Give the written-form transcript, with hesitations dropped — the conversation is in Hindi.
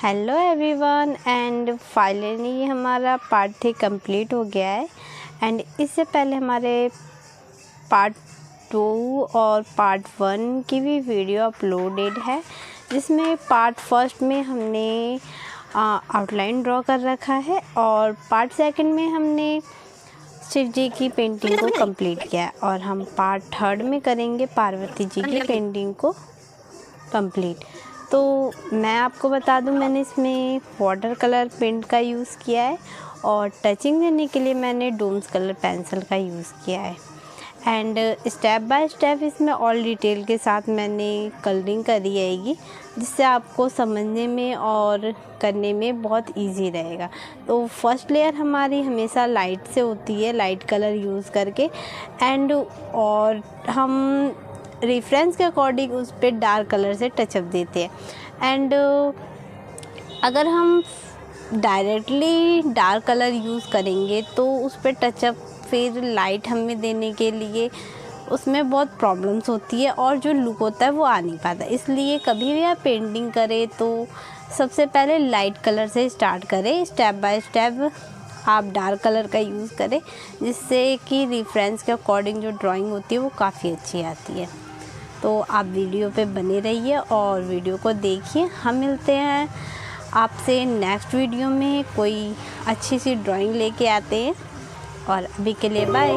हेलो एवरीवन एंड फाइनली हमारा पार्ट 3 कंप्लीट हो गया है। एंड इससे पहले हमारे पार्ट 2 और पार्ट 1 की भी वीडियो अपलोडेड है, जिसमें पार्ट फर्स्ट में हमने आउटलाइन ड्रॉ कर रखा है और पार्ट सेकंड में हमने शिव जी की पेंटिंग को कंप्लीट किया है और हम पार्ट थर्ड में करेंगे पार्वती जी की पेंटिंग को कंप्लीट। तो मैं आपको बता दूं, मैंने इसमें वाटर कलर पेंट का यूज़ किया है और टचिंग देने के लिए मैंने डोम्स कलर पेंसिल का यूज़ किया है। एंड स्टेप बाय स्टेप इसमें ऑल डिटेल के साथ मैंने कलरिंग करी रहेगी, जिससे आपको समझने में और करने में बहुत इजी रहेगा। तो फर्स्ट लेयर हमारी हमेशा लाइट से होती है, लाइट कलर यूज़ करके, एंड और हम रेफरेंस के अकॉर्डिंग उस पर डार्क कलर से टचअप देते हैं। एंड अगर हम डायरेक्टली डार्क कलर यूज़ करेंगे तो उस पर टचअप फिर लाइट हमें देने के लिए उसमें बहुत प्रॉब्लम्स होती है और जो लुक होता है वो आ नहीं पाता। इसलिए कभी भी आप पेंटिंग करें तो सबसे पहले लाइट कलर से स्टार्ट करें, स्टेप बाय स्टेप आप डार्क कलर का यूज़ करें, जिससे कि रेफरेंस के अकॉर्डिंग जो ड्राइंग होती है वो काफ़ी अच्छी आती है। तो आप वीडियो पे बने रहिए और वीडियो को देखिए। हम मिलते हैं आपसे नेक्स्ट वीडियो में, कोई अच्छी सी ड्राइंग लेके आते हैं और अभी के लिए बाय।